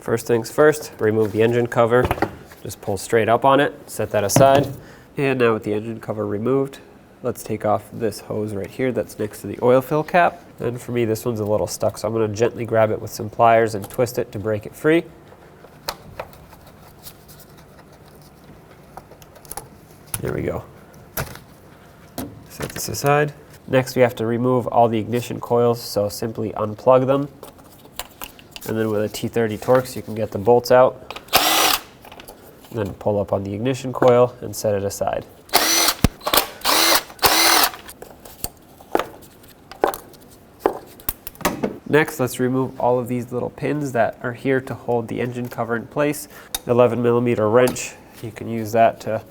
first things first, remove the engine cover. Just pull straight up on it, set that aside. And now with the engine cover removed, let's take off this hose right here that's next to the oil fill cap. And for me, this one's a little stuck, so I'm going to gently grab it with some pliers and twist it to break it free. There we go. Set this aside. Next, we have to remove all the ignition coils, so simply unplug them. And then with a T30 Torx, you can get the bolts out. Then pull up on the ignition coil and set it aside. Next, let's remove all of these little pins that are here to hold the engine cover in place. 11mm wrench, you can use that to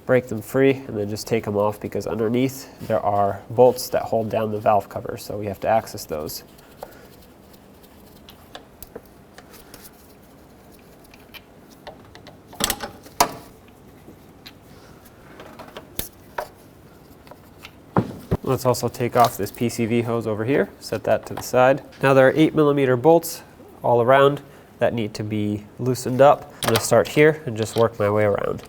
break them free and then just take them off, because underneath there are bolts that hold down the valve cover, so we have to access those. Let's also take off this PCV hose over here, set that to the side. Now there are 8mm bolts all around that need to be loosened up. I'm going to start here and just work my way around.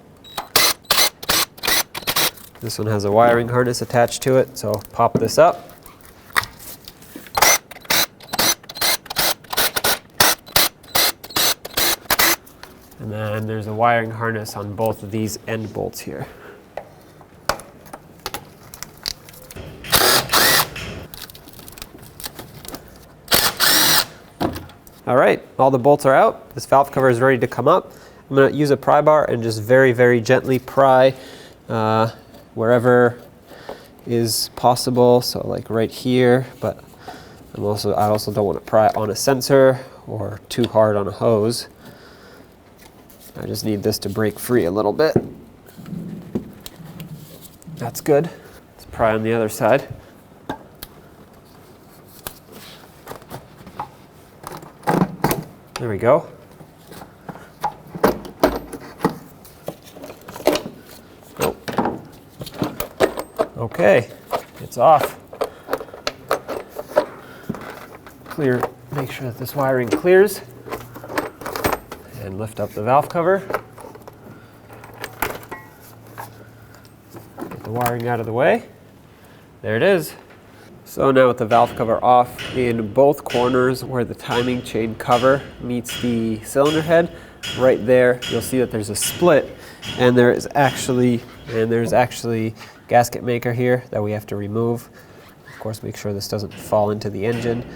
This one has a wiring harness attached to it, so pop this up. And then there's a wiring harness on both of these end bolts here. All right, all the bolts are out. This valve cover is ready to come up. I'm going to use a pry bar and just very, very gently pry wherever is possible. So like right here, but I also don't want to pry on a sensor or too hard on a hose. I just need this to break free a little bit. That's good. Let's pry on the other side. There we go. Oh. Okay, it's off. Clear, make sure that this wiring clears. And lift up the valve cover. Get the wiring out of the way. There it is. So now with the valve cover off, in both corners where the timing chain cover meets the cylinder head, right there you'll see that there's a split, and there's actually gasket maker here that we have to remove. Of course, make sure this doesn't fall into the engine.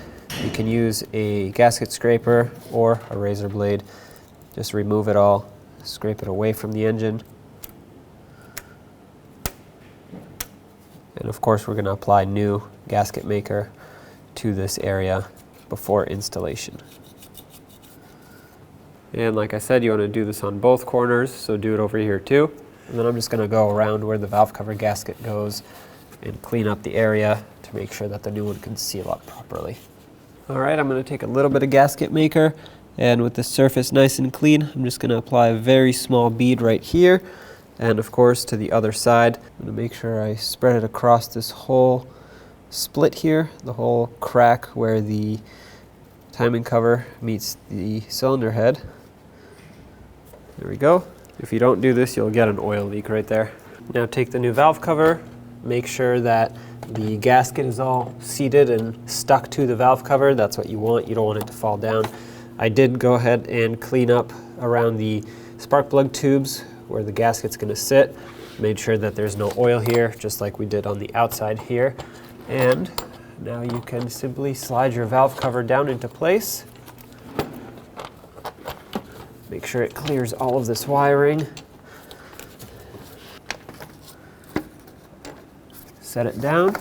You can use a gasket scraper or a razor blade. Just remove it all, scrape it away from the engine. And of course, we're going to apply new gasket maker to this area before installation. And like I said, you want to do this on both corners, so do it over here too. And then I'm just going to go around where the valve cover gasket goes and clean up the area to make sure that the new one can seal up properly. All right, I'm going to take a little bit of gasket maker, and with the surface nice and clean, I'm just going to apply a very small bead right here. And of course, to the other side, I'm going to make sure I spread it across this whole split here, the whole crack where the timing cover meets the cylinder head. There we go. If you don't do this, you'll get an oil leak right there. Now take the new valve cover, make sure that the gasket is all seated and stuck to the valve cover. That's what you want. You don't want it to fall down. I did go ahead and clean up around the spark plug tubes where the gasket's going to sit. Made sure that there's no oil here, just like we did on the outside here. And now you can simply slide your valve cover down into place. Make sure it clears all of this wiring. Set it down.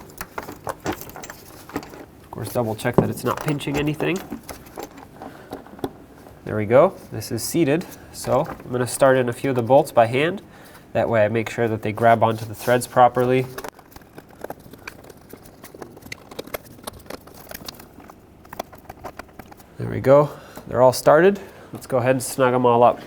Of course, double check that it's not pinching anything. There we go. This is seated. So I'm going to start in a few of the bolts by hand. That way I make sure that they grab onto the threads properly. There we go. They're all started. Let's go ahead and snug them all up.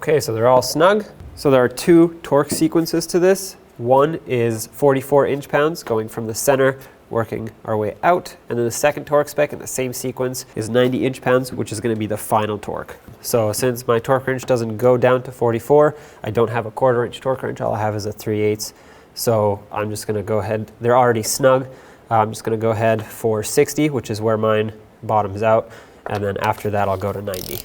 Okay, so they're all snug. So there are two torque sequences to this. One is 44 inch-pounds going from the center, working our way out. And then the second torque spec in the same sequence is 90 inch-pounds, which is going to be the final torque. So since my torque wrench doesn't go down to 44, I don't have a 1/4 inch torque wrench. All I have is a 3/8. So I'm just going to go ahead. They're already snug. I'm just going to go ahead for 60, which is where mine bottoms out. And then after that, I'll go to 90.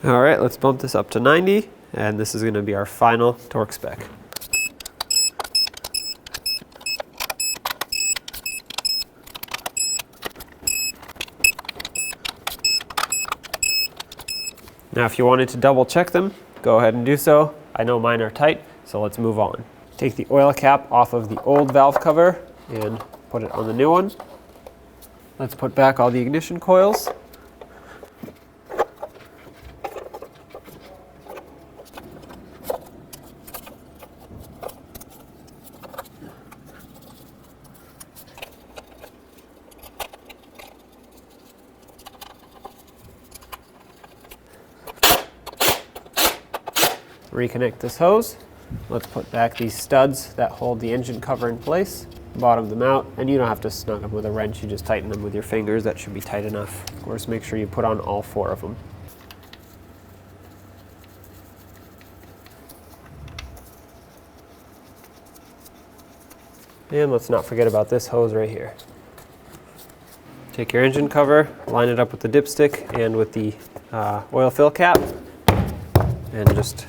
All right, let's bump this up to 90, and this is going to be our final torque spec. Now, if you wanted to double check them, go ahead and do so. I know mine are tight, so let's move on. Take the oil cap off of the old valve cover and put it on the new one. Let's put back all the ignition coils. Reconnect this hose. Let's put back these studs that hold the engine cover in place, bottom them out, and you don't have to snug them with a wrench, you just tighten them with your fingers. That should be tight enough. Of course, make sure you put on all 4 of them. And let's not forget about this hose right here. Take your engine cover, line it up with the dipstick and with the oil fill cap, and just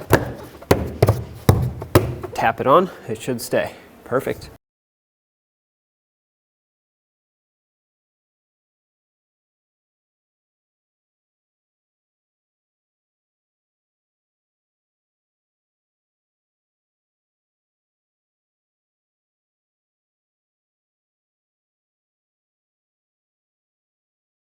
tap it on. It should stay. Perfect.